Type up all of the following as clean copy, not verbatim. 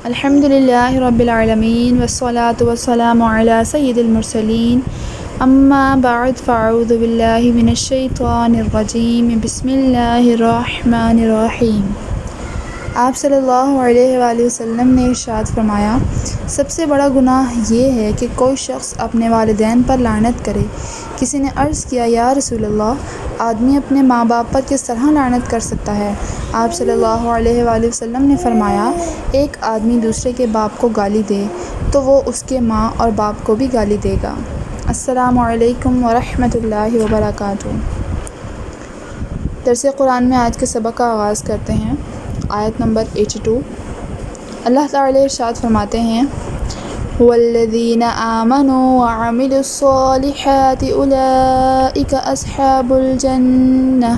الحمدللہ رب العالمین والصلاة والسلام علی سید المرسلین اما بعد فاعوذ باللہ من الشیطان الرجیم بسم اللہ الرحمن الرحیم۔ آپ صلی اللہ علیہ وآلہ وسلم نے ارشاد فرمایا، سب سے بڑا گناہ یہ ہے کہ کوئی شخص اپنے والدین پر لعنت کرے۔ کسی نے عرض کیا، یا رسول اللہ، آدمی اپنے ماں باپ پر کس طرح لعنت کر سکتا ہے؟ آپ صلی اللہ علیہ وآلہ وسلم نے فرمایا، ایک آدمی دوسرے کے باپ کو گالی دے تو وہ اس کے ماں اور باپ کو بھی گالی دے گا۔ السلام علیکم ورحمۃ اللہ وبرکاتہ۔ درس قرآن میں آج کے سبق کا آغاز کرتے ہیں۔ آیت نمبر 82۔ اللہ تعالی ارشاد فرماتے ہیں، والذین آمنوا وعملوا الصالحات اولئک اصحاب الجنہ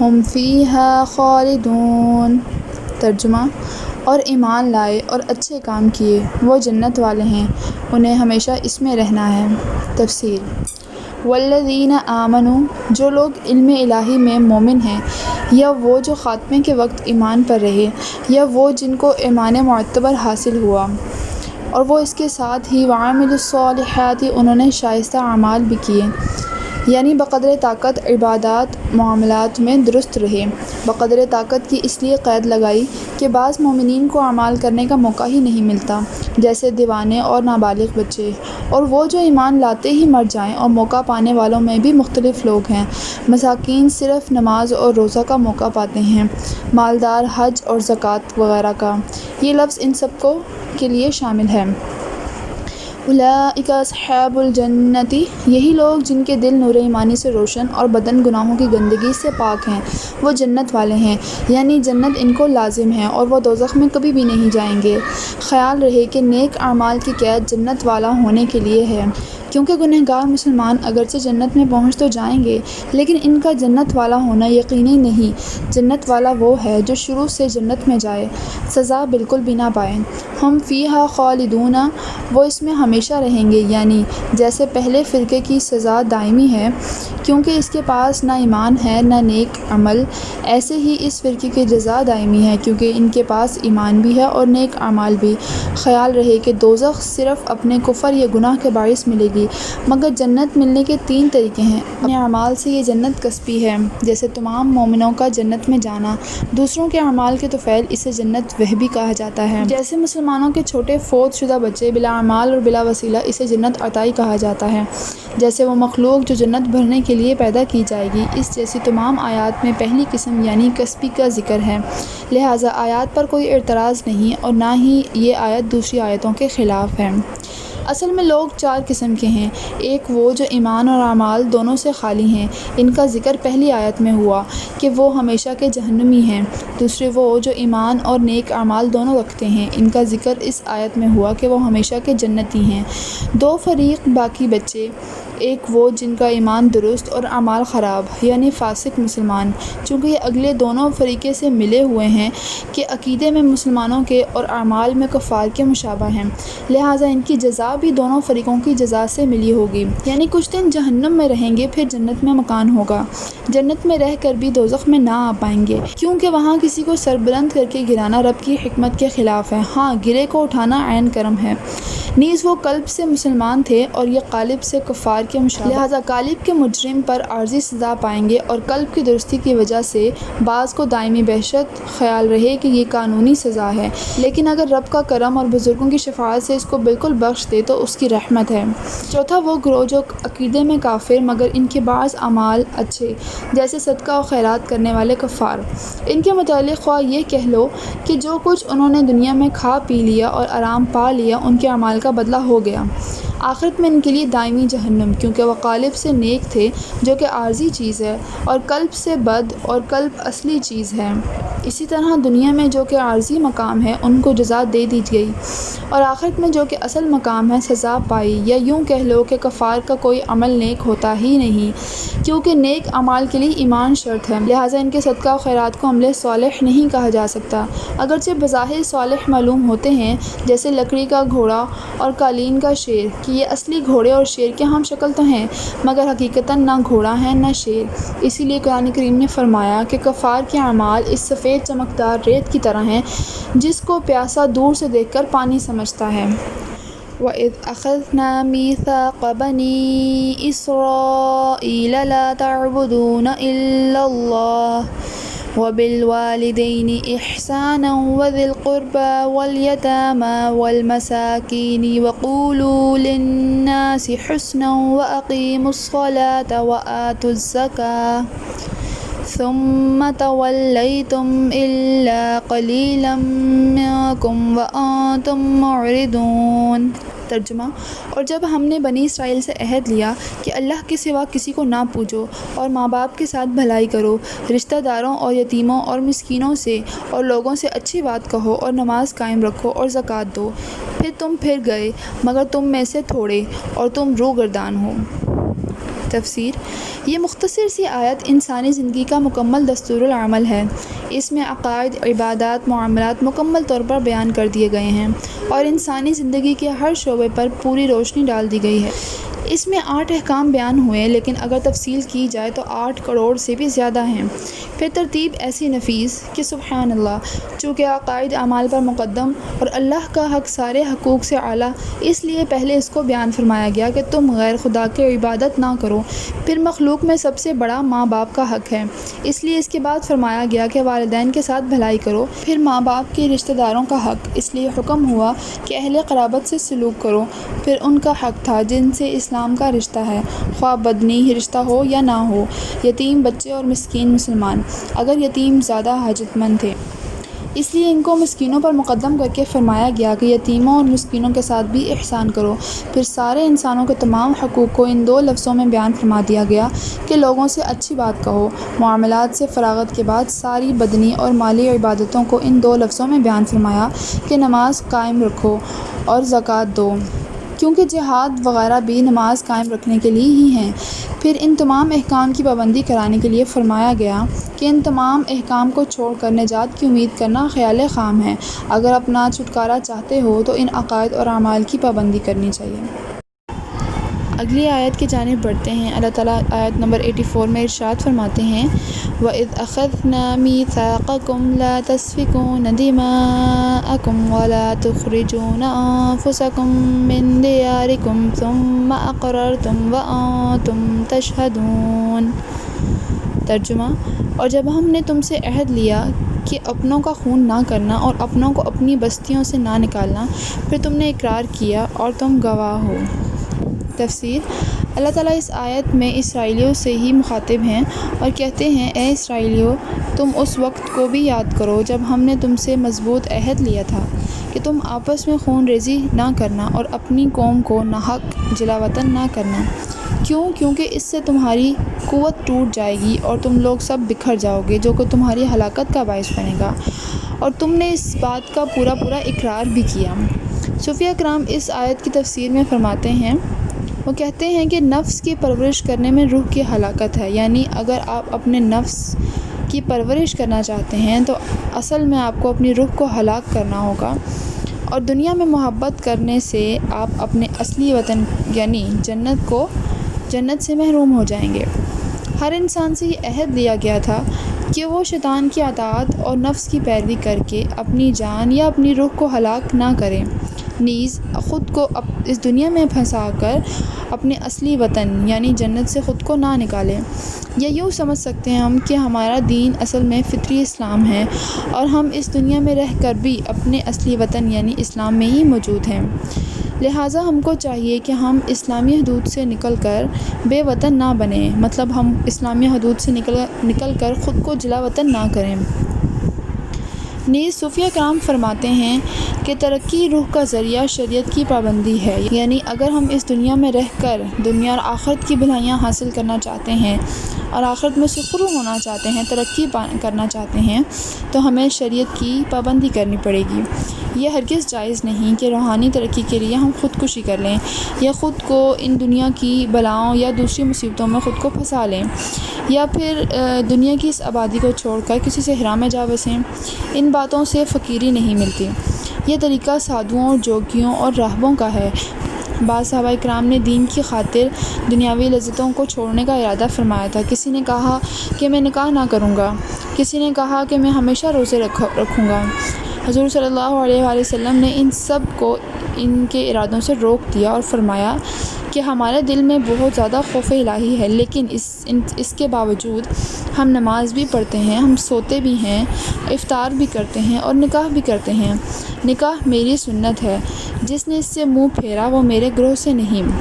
ہم فیہا خالدون۔ ترجمہ، اور ایمان لائے اور اچھے کام کیے وہ جنت والے ہیں، انہیں ہمیشہ اس میں رہنا ہے۔ تفسیر، والذین آمنوا، جو لوگ علم الہی میں مومن ہیں، یا وہ جو خاتمے کے وقت ایمان پر رہے، یا وہ جن کو ایمان معتبر حاصل ہوا اور وہ اس کے ساتھ ہی وعملوا الصالحات، انہوں نے شائستہ اعمال بھی کیے، یعنی بقدر طاقت عبادات معاملات میں درست رہے۔ بقدر طاقت کی اس لیے قید لگائی کہ بعض مومنین کو اعمال کرنے کا موقع ہی نہیں ملتا، جیسے دیوانے اور نابالغ بچے، اور وہ جو ایمان لاتے ہی مر جائیں، اور موقع پانے والوں میں بھی مختلف لوگ ہیں۔ مساکین صرف نماز اور روزہ کا موقع پاتے ہیں، مالدار حج اور زکوٰۃ وغیرہ کا۔ یہ لفظ ان سب کو کے لیے شامل ہے۔ اولئک اصحاب الجنۃ، یہی لوگ جن کے دل نور ایمانی سے روشن اور بدن گناہوں کی گندگی سے پاک ہیں، وہ جنت والے ہیں، یعنی جنت ان کو لازم ہے اور وہ دوزخ میں کبھی بھی نہیں جائیں گے۔ خیال رہے کہ نیک اعمال کی قید جنت والا ہونے کے لیے ہے، کیونکہ گنہگار مسلمان اگرچہ جنت میں پہنچ تو جائیں گے، لیکن ان کا جنت والا ہونا یقینی نہیں۔ جنت والا وہ ہے جو شروع سے جنت میں جائے، سزا بالکل بھی نہ پائے۔ ہم فیہا خالدون، وہ اس میں ہمیشہ رہیں گے، یعنی جیسے پہلے فرقے کی سزا دائمی ہے کیونکہ اس کے پاس نہ ایمان ہے نہ نیک عمل، ایسے ہی اس فرقے کی جزا دائمی ہے کیونکہ ان کے پاس ایمان بھی ہے اور نیک اعمال بھی۔ خیال رہے کہ دوزخ صرف اپنے کفر یا گناہ کے باعث ملے گی، مگر جنت ملنے کے 3 طریقے ہیں۔ اپنے اعمال سے یہ جنت کسبی ہے، جیسے تمام مومنوں کا جنت میں جانا۔ دوسروں کے اعمال کے طفیل اسے جنت وہبی کہا جاتا ہے، جیسے مسلمانوں کے چھوٹے فوت شدہ بچے بلا اعمال اور بلا وسیلہ اسے جنت عطائی کہا جاتا ہے، جیسے وہ مخلوق جو جنت بھرنے کے لیے پیدا کی جائے گی۔ اس جیسی تمام آیات میں پہلی قسم یعنی کسبی کا ذکر ہے، لہٰذا آیات پر کوئی اعتراض نہیں اور نہ ہی یہ آیت دوسری آیتوں کے خلاف ہے۔ اصل میں لوگ 4 قسم کے ہیں۔ ایک وہ جو ایمان اور اعمال دونوں سے خالی ہیں، ان کا ذکر پہلی آیت میں ہوا کہ وہ ہمیشہ کے جہنمی ہیں۔ دوسرے وہ جو ایمان اور نیک اعمال دونوں رکھتے ہیں، ان کا ذکر اس آیت میں ہوا کہ وہ ہمیشہ کے جنتی ہیں۔ 2 فریق باقی بچے، ایک وہ جن کا ایمان درست اور اعمال خراب، یعنی فاسق مسلمان، چونکہ یہ اگلے دونوں فریقے سے ملے ہوئے ہیں کہ عقیدے میں مسلمانوں کے اور اعمال میں کفار کے مشابہ ہیں، لہٰذا ان کی جزا بھی دونوں فریقوں کی جزا سے ملی ہوگی، یعنی کچھ دن جہنم میں رہیں گے پھر جنت میں مکان ہوگا۔ جنت میں رہ کر بھی دوزخ میں نہ آ پائیں گے، کیونکہ وہاں کسی کو سربلند کر کے گرانا رب کی حکمت کے خلاف ہے۔ ہاں، گرے کو اٹھانا عین کرم ہے۔ نیز وہ قلب سے مسلمان تھے اور یہ قالب سے کفار کے مشابہ، لہٰذا قالب کے مجرم پر عارضی سزا پائیں گے اور قلب کی درستی کی وجہ سے بعض کو دائمی بہشت۔ خیال رہے کہ یہ قانونی سزا ہے، لیکن اگر رب کا کرم اور بزرگوں کی شفاعت سے اس کو بالکل بخش دے تو اس کی رحمت ہے۔ چوتھا وہ گروہ جو عقیدے میں کافر مگر ان کے بعض اعمال اچھے، جیسے صدقہ و خیرات کرنے والے کفار۔ ان کے متعلق خواہ یہ کہہ لو کہ جو کچھ انہوں نے دنیا میں کھا پی لیا اور آرام پا لیا، ان کے اعمال کا بدلہ ہو گیا۔ آخرت میں ان کے لیے دائمی جہنم، کیونکہ وہ قالب سے نیک تھے جو کہ عارضی چیز ہے، اور قلب سے بد اور قلب اصلی چیز ہے۔ اسی طرح دنیا میں جو کہ عارضی مقام ہے ان کو جزا دے دی گئی، اور آخرت میں جو کہ اصل مقام ہے سزا پائی۔ یا یوں کہہ لو کہ کفار کا کوئی عمل نیک ہوتا ہی نہیں، کیونکہ نیک اعمال کے لیے ایمان شرط ہے، لہٰذا ان کے صدقہ و خیرات کو عمل صالح نہیں کہا جا سکتا، اگرچہ بظاہر صالح معلوم ہوتے ہیں، جیسے لکڑی کا گھوڑا اور قالین کا شیر، کہ یہ اصلی گھوڑے اور شیر کے ہم شکل تو ہیں مگر حقیقتاً نہ گھوڑا ہے نہ شیر۔ اسی لیے قرآن کریم نے فرمایا کہ کفار کے اعمال اس سفید سفید چمکدار ریت کی طرح ہیں جس کو پیاسا دور سے دیکھ کر پانی سمجھتا ہے۔ وَإِذْ أَخَذْنَا مِيثَاقَ بَنِي إِسْرَائِيلَ لَا تَعْبُدُونَ إِلَّا اللَّهَ وَبِالْوَالِدَيْنِ إِحْسَانًا وَذِي الْقُرْبَى وَالْيَتَامَى وَالْمَسَاكِينِ وَقُولُوا لِلنَّاسِ حُسْنًا وَأَقِيمُوا الصَّلَاةَ وَآتُوا الزَّكَاةَ ثُمَّ تَوَلَّيْتُمْ إِلَّا قَلِيلًا مِّنكُمْ وَأَنتُم مُّعْرِضُونَ۔ ترجمہ: اور جب ہم نے بنی اسرائیل سے عہد لیا کہ اللہ کے سوا کسی کو نہ پوجو اور ماں باپ کے ساتھ بھلائی کرو، رشتہ داروں اور یتیموں اور مسکینوں سے اور لوگوں سے اچھی بات کہو اور نماز قائم رکھو اور زکوٰۃ دو، پھر تم پھر گئے مگر تم میں سے تھوڑے اور تم روگردان ہو۔ تفسیر: یہ مختصر سی آیت انسانی زندگی کا مکمل دستور العمل ہے۔ اس میں عقائد، عبادات، معاملات مکمل طور پر بیان کر دیے گئے ہیں اور انسانی زندگی کے ہر شعبے پر پوری روشنی ڈال دی گئی ہے۔ اس میں 8 احکام بیان ہوئے، لیکن اگر تفصیل کی جائے تو 8 کروڑ سے بھی زیادہ ہیں۔ پھر ترتیب ایسی نفیس کہ سبحان اللہ، چونکہ عقائد اعمال پر مقدم اور اللہ کا حق سارے حقوق سے اعلیٰ، اس لیے پہلے اس کو بیان فرمایا گیا کہ تم غیر خدا کی عبادت نہ کرو۔ پھر مخلوق میں سب سے بڑا ماں باپ کا حق ہے، اس لیے اس کے بعد فرمایا گیا کہ والدین کے ساتھ بھلائی کرو۔ پھر ماں باپ کے رشتہ داروں کا حق، اس لیے حکم ہوا کہ اہل قرابت سے سلوک کرو۔ پھر ان کا حق تھا جن سے اسلام کا رشتہ ہے، خواہ بدنی رشتہ ہو یا نہ ہو، یتیم بچے اور مسکین مسلمان، اگر یتیم زیادہ حاجت مند تھے، اس لیے ان کو مسکینوں پر مقدم کر کے فرمایا گیا کہ یتیموں اور مسکینوں کے ساتھ بھی احسان کرو۔ پھر سارے انسانوں کے تمام حقوق کو ان 2 لفظوں میں بیان فرما دیا گیا کہ لوگوں سے اچھی بات کہو۔ معاملات سے فراغت کے بعد ساری بدنی اور مالی عبادتوں کو ان 2 لفظوں میں بیان فرمایا کہ نماز قائم رکھو اور زکوٰۃ دو، کیونکہ جہاد وغیرہ بھی نماز قائم رکھنے کے لیے ہی ہیں۔ پھر ان تمام احکام کی پابندی کرانے کے لیے فرمایا گیا کہ ان تمام احکام کو چھوڑ کر نجات کی امید کرنا خیال خام ہے۔ اگر اپنا چھٹکارا چاہتے ہو تو ان عقائد اور اعمال کی پابندی کرنی چاہیے۔ اگلی آیت کی جانب بڑھتے ہیں۔ اللہ تعالیٰ آیت نمبر 84 میں ارشاد فرماتے ہیں، وَإِذْ أَخَذْنَا مِيثَاقَكُمْ لَا تَسْفِكُونَ دِمَاءَكُمْ وَلَا تُخْرِجُونَ أَنفُسَكُم مِّن دِيَارِكُمْ ثُمَّ أَقْرَرْتُمْ وَأَنتُمْ تَشْهَدُونَ۔ ترجمہ: اور جب ہم نے تم سے عہد لیا کہ اپنوں کا خون نہ کرنا اور اپنوں کو اپنی بستیوں سے نہ نکالنا، پھر تم نے اقرار کیا اور تم گواہ ہو۔ تفسیر: اللہ تعالیٰ اس آیت میں اسرائیلیوں سے ہی مخاطب ہیں اور کہتے ہیں، اے اسرائیلیوں، تم اس وقت کو بھی یاد کرو جب ہم نے تم سے مضبوط عہد لیا تھا کہ تم آپس میں خون ریزی نہ کرنا اور اپنی قوم کو ناحق جلا وطن نہ کرنا۔ کیونکہ اس سے تمہاری قوت ٹوٹ جائے گی اور تم لوگ سب بکھر جاؤ گے، جو کہ تمہاری ہلاکت کا باعث بنے گا، اور تم نے اس بات کا پورا اقرار بھی کیا۔ صوفیہ کرام اس آیت کی تفسیر میں فرماتے ہیں، وہ کہتے ہیں کہ نفس کی پرورش کرنے میں روح کی ہلاکت ہے، یعنی اگر آپ اپنے نفس کی پرورش کرنا چاہتے ہیں تو اصل میں آپ کو اپنی روح کو ہلاک کرنا ہوگا، اور دنیا میں محبت کرنے سے آپ اپنے اصلی وطن یعنی جنت سے محروم ہو جائیں گے۔ ہر انسان سے یہ عہد لیا گیا تھا کہ وہ شیطان کی اطاعت اور نفس کی پیروی کر کے اپنی جان یا اپنی روح کو ہلاک نہ کرے، نیز خود کو اس دنیا میں پھنسا کر اپنے اصلی وطن یعنی جنت سے خود کو نہ نکالے۔ یا یوں سمجھ سکتے ہیں ہم کہ ہمارا دین اصل میں فطری اسلام ہے اور ہم اس دنیا میں رہ کر بھی اپنے اصلی وطن یعنی اسلام میں ہی موجود ہیں، لہٰذا ہم کو چاہیے کہ ہم اسلامی حدود سے نکل کر بے وطن نہ بنیں، مطلب ہم اسلامی حدود سے نکل کر خود کو جلا وطن نہ کریں۔ نیز صوفیہ کرام فرماتے ہیں کہ ترقی روح کا ذریعہ شریعت کی پابندی ہے، یعنی اگر ہم اس دنیا میں رہ کر دنیا اور آخرت کی بھلائیاں حاصل کرنا چاہتے ہیں اور آخرت میں سرخرو ہونا چاہتے ہیں، ترقی کرنا چاہتے ہیں، تو ہمیں شریعت کی پابندی کرنی پڑے گی۔ یہ ہرگز جائز نہیں کہ روحانی ترقی کے لیے ہم خودکشی کر لیں یا خود کو ان دنیا کی بلاؤں یا دوسری مصیبتوں میں خود کو پھنسا لیں، یا پھر دنیا کی اس آبادی کو چھوڑ کر کسی صحرا میں جا بسیں۔ ان باتوں سے فقیری نہیں ملتی۔ یہ طریقہ سادھوؤں، جوگیوں اور راہبوں کا ہے بعض صحابہ کرام نے دین کی خاطر دنیاوی لذتوں کو چھوڑنے کا ارادہ فرمایا تھا۔ کسی نے کہا کہ میں نکاح نہ کروں گا، کسی نے کہا کہ میں ہمیشہ روزے رکھوں گا۔ حضور صلی اللہ علیہ وآلہ وسلم نے ان سب کو ان کے ارادوں سے روک دیا اور فرمایا کہ ہمارے دل میں بہت زیادہ خوف الہی ہے، لیکن اس کے باوجود ہم نماز بھی پڑھتے ہیں، ہم سوتے بھی ہیں، افطار بھی کرتے ہیں اور نکاح بھی کرتے ہیں۔ نکاح میری سنت ہے، جس نے اس سے منہ پھیرا وہ میرے گروہ سے نہیں۔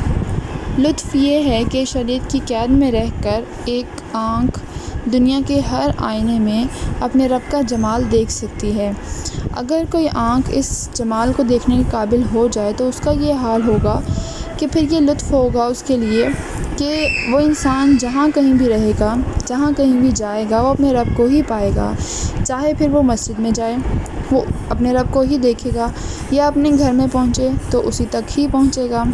لطف یہ ہے کہ شریعت کی قید میں رہ کر ایک آنکھ دنیا کے ہر آئینے میں اپنے رب کا جمال دیکھ سکتی ہے۔ اگر کوئی آنکھ اس جمال کو دیکھنے کے قابل ہو جائے تو اس کا یہ حال ہوگا کہ پھر یہ لطف ہوگا اس کے لیے کہ وہ انسان جہاں کہیں بھی رہے گا، جہاں کہیں بھی جائے گا، وہ اپنے رب کو ہی پائے گا۔ چاہے پھر وہ مسجد میں جائے، وہ اپنے رب کو ہی دیکھے گا، یا اپنے گھر میں پہنچے تو اسی تک ہی پہنچے گا،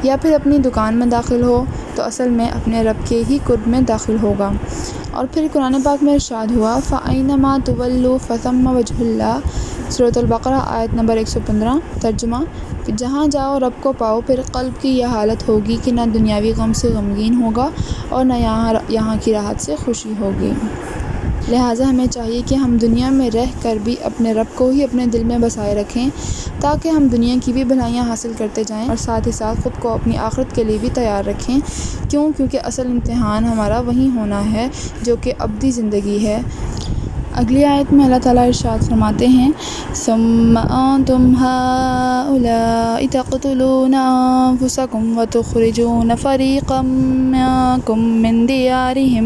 یا پھر اپنی دکان میں داخل ہو تو اصل میں اپنے رب کے ہی قرب میں داخل ہوگا۔ اور پھر قرآن پاک میں ارشاد ہوا فَأَيْنَمَا تُوَلُّوا فَثَمَّ وَجْهُ اللَّهِ، سورۃ البقرہ آیت نمبر 115۔ ترجمہ: جہاں جاؤ رب کو پاؤ۔ پھر قلب کی یہ حالت ہوگی کہ نہ دنیاوی غم سے غمگین ہوگا اور نہ یہاں کی راحت سے خوشی ہوگی۔ لہٰذا ہمیں چاہیے کہ ہم دنیا میں رہ کر بھی اپنے رب کو ہی اپنے دل میں بسائے رکھیں، تاکہ ہم دنیا کی بھی بھلائیاں حاصل کرتے جائیں اور ساتھ ہی ساتھ خود کو اپنی آخرت کے لیے بھی تیار رکھیں۔ کیونکہ اصل امتحان ہمارا وہی ہونا ہے جو کہ ابدی زندگی ہے۔ اگلی آیت میں اللہ تعالیٰ ارشاد فرماتے ہیں ثُمَّ أَنْتُمْ هَٰؤُلَاءِ تَقْتُلُونَ أَنفُسَكُمْ وَتُخْرِجُونَ فَرِيقًا مِّنكُم مِّن دِيَارِهِمْ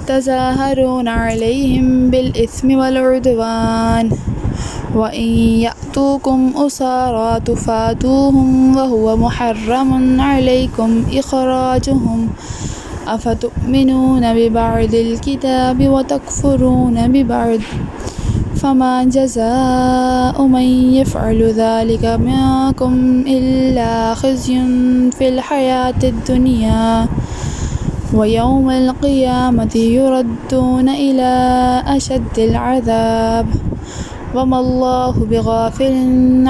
تَظَاهَرُونَ عَلَيْهِم بِالْإِثْمِ وَالْعُدْوَانِ وَإِن يَأْتُوكُمْ أُسَارَىٰ تُفَادُوهُمْ وَهُوَ مُحَرَّمٌ عَلَيْكُمْ إِخْرَاجُهُمْ أَفَتُؤْمِنُونَ بِبَعْضِ الْكِتَابِ وَتَكْفُرُونَ بِبَعْضٍ فَمَا جَزَاءُ مَن يَفْعَلُ ذَلِكَ مِنكُمْ إِلَّا خِزْيٌ فِي الْحَيَاةِ الدُّنْيَا وَيَوْمَ الْقِيَامَةِ يُرَدُّونَ إِلَىٰ أَشَدِّ الْعَذَابِ وَمَا اللَّهُ بِغَافِلٍ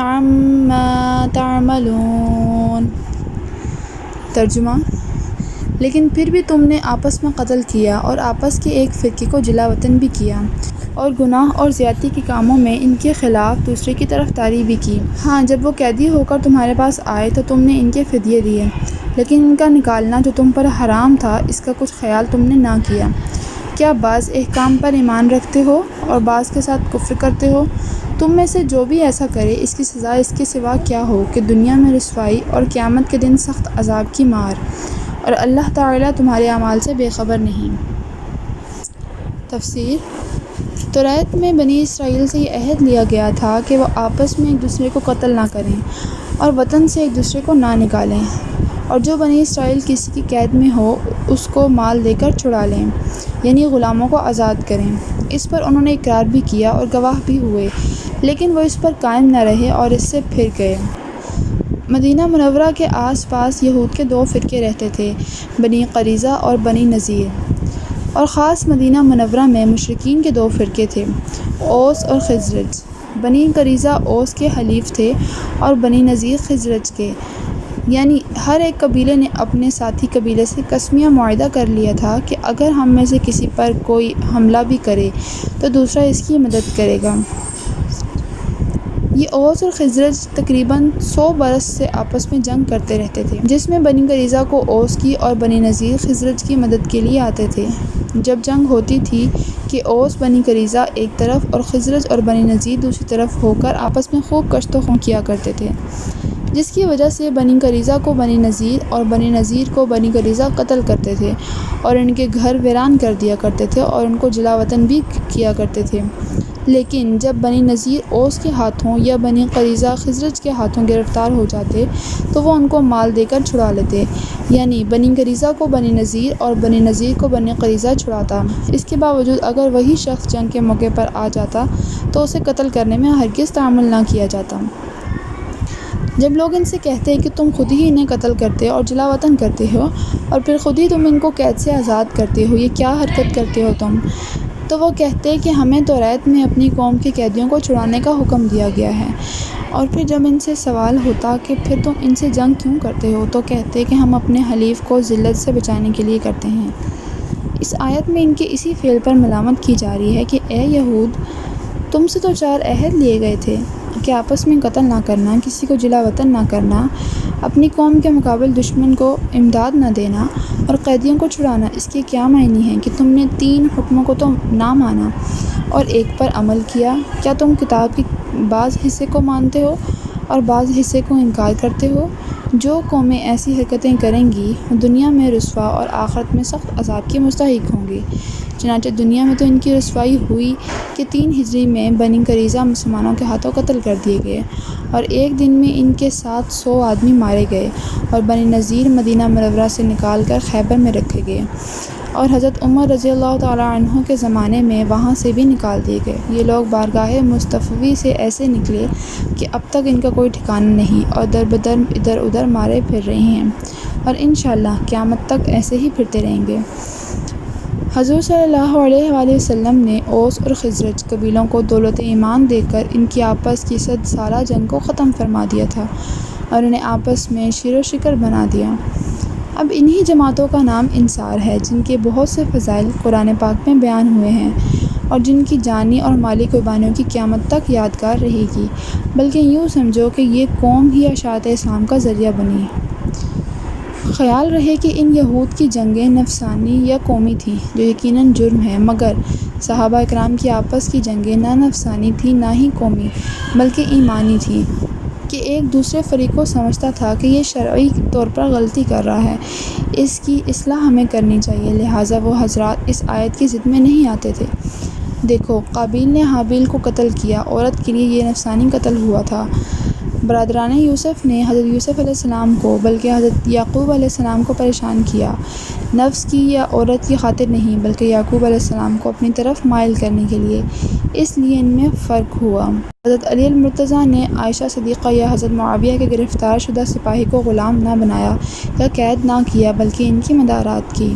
عَمَّا تَعْمَلُونَ۔ ترجمہ: لیکن پھر بھی تم نے آپس میں قتل کیا اور آپس کے ایک فرقے کو جلا وطن بھی کیا، اور گناہ اور زیادتی کے کاموں میں ان کے خلاف دوسرے کی طرفداری بھی کی۔ ہاں، جب وہ قیدی ہو کر تمہارے پاس آئے تو تم نے ان کے فدیے دیے، لیکن ان کا نکالنا جو تم پر حرام تھا اس کا کچھ خیال تم نے نہ کیا۔ کیا بعض احکام پر ایمان رکھتے ہو اور بعض کے ساتھ کفر کرتے ہو؟ تم میں سے جو بھی ایسا کرے اس کی سزا اس کے سوا کیا ہو کہ دنیا میں رسوائی اور قیامت کے دن سخت عذاب کی مار، اور اللہ تعالیٰ تمہارے اعمال سے بے خبر نہیں۔ تفسیر: توریت میں بنی اسرائیل سے یہ عہد لیا گیا تھا کہ وہ آپس میں ایک دوسرے کو قتل نہ کریں اور وطن سے ایک دوسرے کو نہ نکالیں، اور جو بنی اسرائیل کسی کی قید میں ہو اس کو مال دے کر چھڑا لیں، یعنی غلاموں کو آزاد کریں۔ اس پر انہوں نے اقرار بھی کیا اور گواہ بھی ہوئے، لیکن وہ اس پر قائم نہ رہے اور اس سے پھر گئے۔ مدینہ منورہ کے آس پاس یہود کے دو فرقے رہتے تھے، بنی قریظہ اور بنی نذیر، اور خاص مدینہ منورہ میں مشرکین کے دو فرقے تھے، اوس اور خزرج۔ بنی قریظہ اوس کے حلیف تھے اور بنی نذیر خزرج کے، یعنی ہر ایک قبیلے نے اپنے ساتھی قبیلے سے قسمیہ معاہدہ کر لیا تھا کہ اگر ہم میں سے کسی پر کوئی حملہ بھی کرے تو دوسرا اس کی مدد کرے گا۔ یہ اوس اور خزرج تقریباً 100 برس سے آپس میں جنگ کرتے رہتے تھے، جس میں بنی قریظہ کو اوس کی اور بنی نذیر خزرج کی مدد کے لیے آتے تھے۔ جب جنگ ہوتی تھی کہ اوس بنی قریظہ ایک طرف اور خزرج اور بنی نذیر دوسری طرف ہو کر آپس میں خوب کشت و خون کیا کرتے تھے، جس کی وجہ سے بنی قریظہ کو بنی نذیر اور بنی نذیر کو بنی قریظہ قتل کرتے تھے اور ان کے گھر ویران کر دیا کرتے تھے اور ان کو جلا وطن بھی کیا کرتے تھے۔ لیکن جب بنی نذیر اوس کے ہاتھوں یا بنی قریظہ خزرج کے ہاتھوں گرفتار ہو جاتے تو وہ ان کو مال دے کر چھڑا لیتے، یعنی بنی قریظہ کو بنی نذیر اور بنی نذیر کو بنی قریظہ چھڑاتا۔ اس کے باوجود اگر وہی شخص جنگ کے موقع پر آ جاتا تو اسے قتل کرنے میں ہرگز تعامل نہ کیا جاتا۔ جب لوگ ان سے کہتے کہ تم خود ہی انہیں قتل کرتے اور جلا وطن کرتے ہو اور پھر خود ہی تم ان کو قید سے آزاد کرتے ہو، یہ کیا حرکت کرتے ہو تم؟ تو وہ کہتے کہ ہمیں توریت میں اپنی قوم کے قیدیوں کو چھڑانے کا حکم دیا گیا ہے، اور پھر جب ان سے سوال ہوتا کہ پھر تم ان سے جنگ کیوں کرتے ہو، تو کہتے کہ ہم اپنے حلیف کو ذلت سے بچانے کے لیے کرتے ہیں۔ اس آیت میں ان کے اسی فعل پر ملامت کی جا رہی ہے کہ اے یہود، تم سے تو 4 عہد لیے گئے تھے کہ آپس میں قتل نہ کرنا، کسی کو جلا وطن نہ کرنا، اپنی قوم کے مقابل دشمن کو امداد نہ دینا اور قیدیوں کو چھڑانا۔ اس کے کیا معنی ہیں کہ تم نے 3 حکموں کو تو نہ مانا اور ایک پر عمل کیا؟ کیا تم کتاب کے بعض حصے کو مانتے ہو اور بعض حصے کو انکار کرتے ہو؟ جو قومیں ایسی حرکتیں کریں گی دنیا میں رسوا اور آخرت میں سخت عذاب کی مستحق ہوں گی۔ چنانچہ دنیا میں تو ان کی رسوائی ہوئی کہ 3 ہجری میں بنی قریظہ مسلمانوں کے ہاتھوں قتل کر دیے گئے اور ایک دن میں ان کے 700 آدمی مارے گئے، اور بنی نذیر مدینہ منورہ سے نکال کر خیبر میں رکھے گئے، اور حضرت عمر رضی اللہ تعالیٰ عنہ کے زمانے میں وہاں سے بھی نکال دیے گئے۔ یہ لوگ بارگاہ مصطفی سے ایسے نکلے کہ اب تک ان کا کوئی ٹھکانہ نہیں، اور در بدر ادھر ادھر مارے پھر رہے ہیں، اور انشاءاللہ قیامت تک ایسے ہی پھرتے رہیں گے۔ حضور صلی اللہ علیہ وآلہ وسلم نے اوس اور خزرج قبیلوں کو دولت ایمان دے کر ان کی آپس کی 100 سالہ جنگ کو ختم فرما دیا تھا اور انہیں آپس میں شیر و شکر بنا دیا۔ اب انہی جماعتوں کا نام انصار ہے، جن کے بہت سے فضائل قرآن پاک میں بیان ہوئے ہیں اور جن کی جانی اور مالی قربانیوں کی قیامت تک یادگار رہے گی، بلکہ یوں سمجھو کہ یہ قوم ہی اشاعت اسلام کا ذریعہ بنی۔ خیال رہے کہ ان یہود کی جنگیں نفسانی یا قومی تھیں، جو یقیناً جرم ہے، مگر صحابہ اکرام کی آپس کی جنگیں نہ نفسانی تھیں نہ ہی قومی، بلکہ ایمانی تھیں، کہ ایک دوسرے فریق کو سمجھتا تھا کہ یہ شرعی طور پر غلطی کر رہا ہے، اس کی اصلاح ہمیں کرنی چاہیے، لہٰذا وہ حضرات اس آیت کی ضد میں نہیں آتے تھے۔ دیکھو، قابیل نے حابیل کو قتل کیا، عورت کے لیے یہ نفسانی قتل ہوا تھا۔ برادران یوسف نے حضرت یوسف علیہ السلام کو بلکہ حضرت یعقوب علیہ السلام کو پریشان کیا، نفس کی یا عورت کی خاطر نہیں، بلکہ یعقوب علیہ السلام کو اپنی طرف مائل کرنے کے لیے، اس لیے ان میں فرق ہوا۔ حضرت علی المرتضیٰ نے عائشہ صدیقہ یا حضرت معاویہ کے گرفتار شدہ سپاہی کو غلام نہ بنایا یا قید نہ کیا، بلکہ ان کی مدارات کی۔